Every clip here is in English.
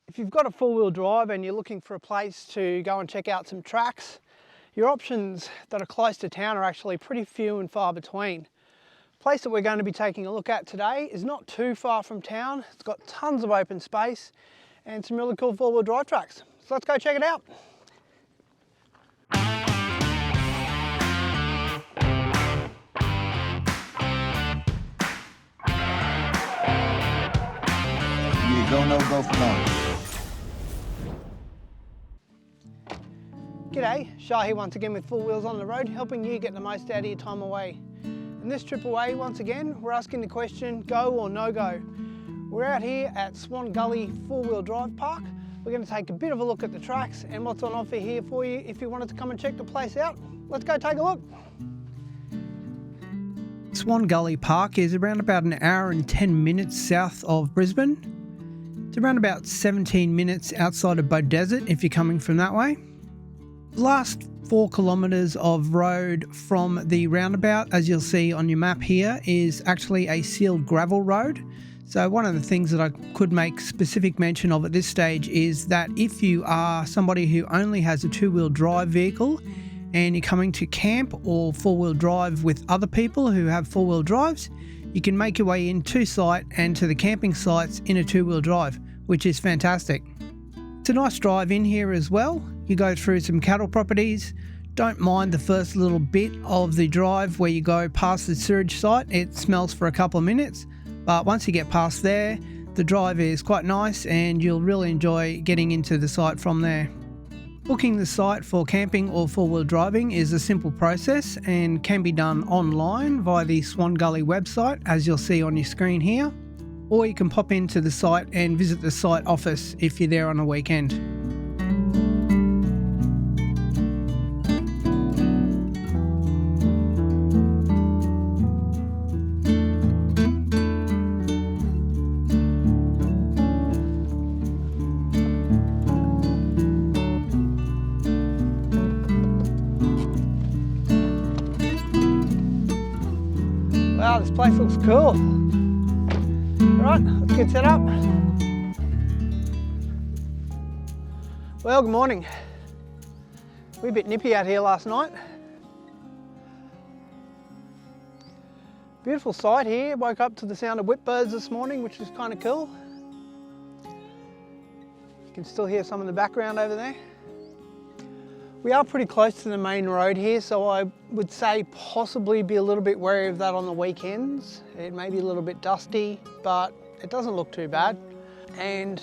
If you've got a four-wheel drive and you're looking for a place to go and check out some tracks, your options that are close to town are actually pretty few and far between. The place that we're going to be taking a look at today is not too far from town. It's got tons of open space and some really cool four-wheel drive tracks. So let's go check it out. You go, no go for no. G'day, Shah once again with Four Wheels on the Road, helping you get the most out of your time away. In this trip away, once again, we're asking the question, go or no go? We're out here at Swan Gully 4wd Drive Park. We're going to take a bit of a look at the tracks and what's on offer here for you if you wanted to come and check the place out. Let's go take a look. Swan Gully Park is around about an hour and 10 minutes south of Brisbane. It's around about 17 minutes outside of Beaudesert if you're coming from that way. The last 4 kilometres of road from the roundabout, as you'll see on your map here, is actually a sealed gravel road. So one of the things that I could make specific mention of at this stage is that if you are somebody who only has a 2-wheel drive vehicle and you're coming to camp or 4-wheel drive with other people who have 4-wheel drives, you can make your way into site and to the camping sites in a 2-wheel drive, which is fantastic. It's a nice drive in here as well. You go through some cattle properties. Don't mind the first little bit of the drive where you go past the sewage site. It smells for a couple of minutes, but once you get past there, the drive is quite nice and you'll really enjoy getting into the site from there. Booking the site for camping or 4-wheel driving is a simple process and can be done online via the Swan Gully website, as you'll see on your screen here, or you can pop into the site and visit the site office if you're there on a weekend. Wow, this place looks cool. Alright, let's get set up. Well, good morning. We were a bit nippy out here last night. Beautiful sight here. Woke up to the sound of whipbirds this morning, which was kind of cool. You can still hear some in the background over there. We are pretty close to the main road here, so I would say possibly be a little bit wary of that on the weekends. It may be a little bit dusty, but it doesn't look too bad. And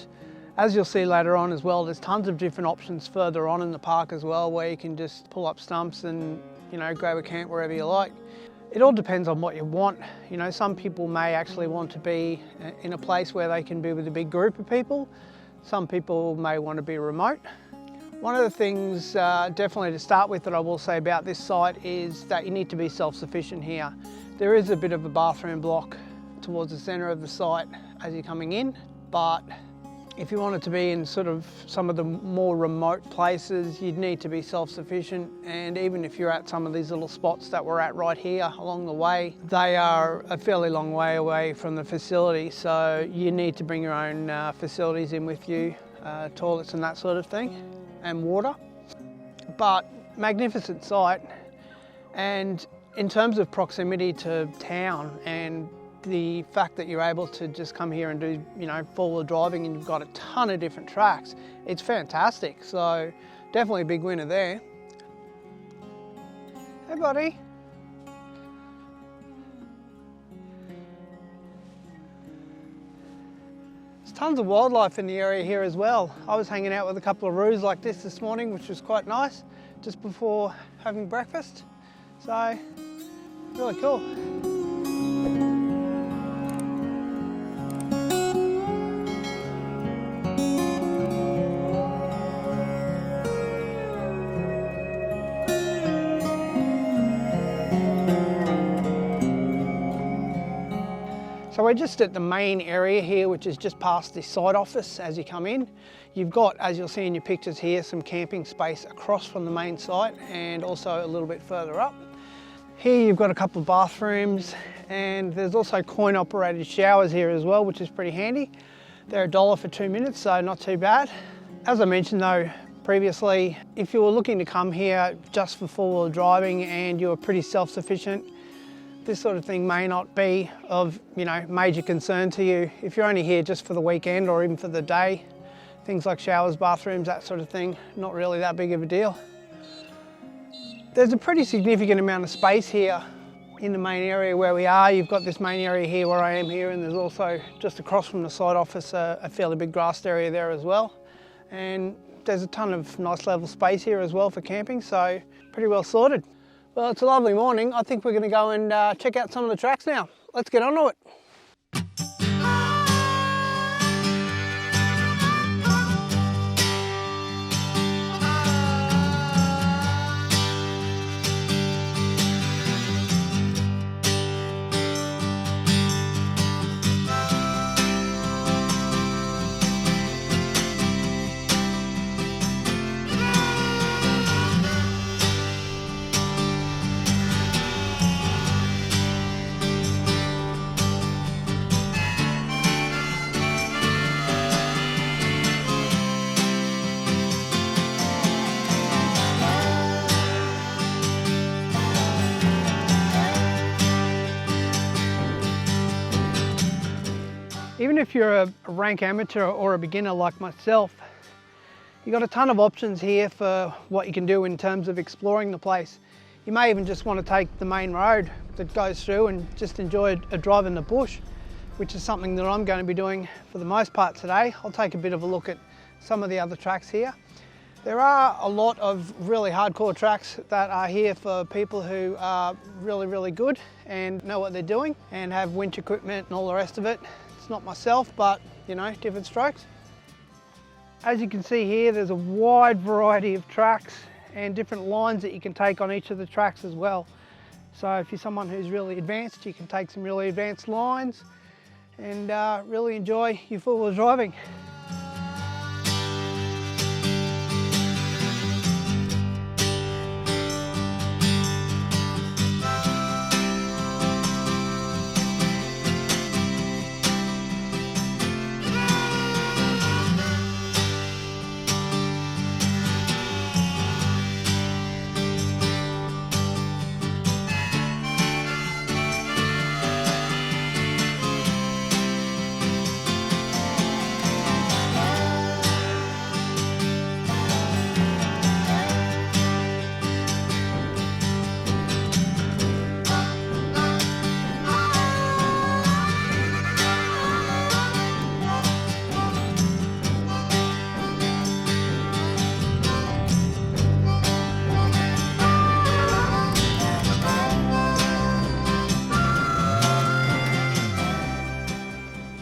as you'll see later on as well, there's tons of different options further on in the park as well, where you can just pull up stumps and, you know, grab a camp wherever you like. It all depends on what you want. You know, some people may actually want to be in a place where they can be with a big group of people. Some people may want to be remote. One of the things definitely to start with that I will say about this site is that you need to be self-sufficient here. There is a bit of a bathroom block towards the centre of the site as you're coming in, but if you wanted to be in sort of some of the more remote places, you'd need to be self-sufficient. And even if you're at some of these little spots that we're at right here along the way, they are a fairly long way away from the facility, so you need to bring your own facilities in with you, toilets and that sort of thing, and water. But magnificent site, and in terms of proximity to town and the fact that you're able to just come here and do, you know, 4-wheel driving, and you've got a ton of different tracks, it's fantastic. So definitely a big winner there. Hey buddy. There's tons of wildlife in the area here as well. I was hanging out with a couple of roos like this morning, which was quite nice, just before having breakfast. So, really cool. So we're just at the main area here, which is just past the site office as you come in. You've got, as you'll see in your pictures here, some camping space across from the main site and also a little bit further up. Here you've got a couple of bathrooms, and there's also coin operated showers here as well, which is pretty handy. They're $1 for 2 minutes, so not too bad. As I mentioned though previously, if you were looking to come here just for four-wheel driving and you're pretty self-sufficient, this sort of thing may not be of major concern to you. If you're only here just for the weekend or even for the day, things like showers, bathrooms, that sort of thing, not really that big of a deal. There's a pretty significant amount of space here in the main area where we are. You've got this main area here where I am here, and there's also just across from the side office a fairly big grassed area there as well. And there's a ton of nice level space here as well for camping, so pretty well sorted. Well, it's a lovely morning. I think we're going to go and check out some of the tracks now. Let's get on to it. Even if you're a rank amateur or a beginner like myself, you've got a ton of options here for what you can do in terms of exploring the place. You may even just want to take the main road that goes through and just enjoy a drive in the bush, which is something that I'm going to be doing for the most part today. I'll take a bit of a look at some of the other tracks here. There are a lot of really hardcore tracks that are here for people who are really good and know what they're doing and have winch equipment and all the rest of it. Not myself, but different strokes. As you can see here, there's a wide variety of tracks and different lines that you can take on each of the tracks as well. So if you're someone who's really advanced, you can take some really advanced lines and really enjoy your four-wheel driving.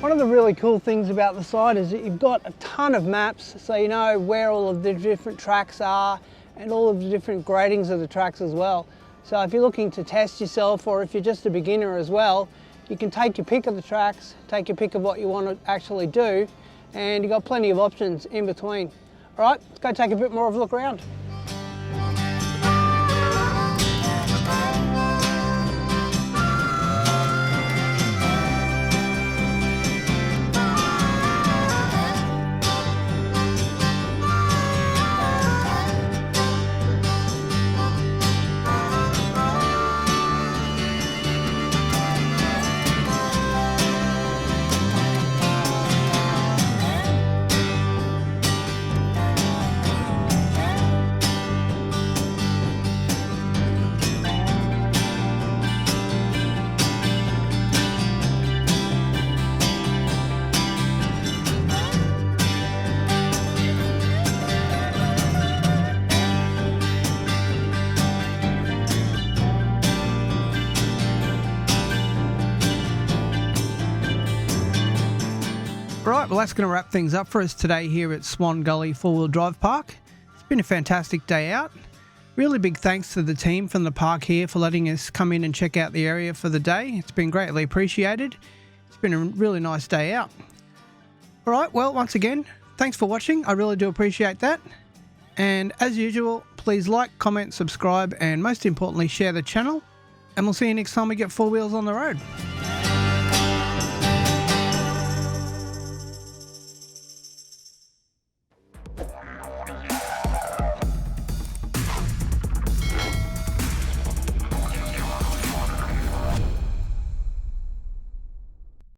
One of the really cool things about the site is that you've got a ton of maps, so you know where all of the different tracks are and all of the different gradings of the tracks as well. So if you're looking to test yourself, or if you're just a beginner as well, you can take your pick of the tracks, take your pick of what you want to actually do, and you've got plenty of options in between. All right, let's go take a bit more of a look around. Right, well that's going to wrap things up for us today here at Swan Gully 4-wheel drive park. It's been a fantastic day out. Really big thanks to the team from the park here for letting us come in and check out the area for the day. It's been greatly appreciated. It's been a really nice day out. Alright, well once again, thanks for watching. I really do appreciate that. And as usual, please like, comment, subscribe, and most importantly share the channel. And we'll see you next time we get four wheels on the road.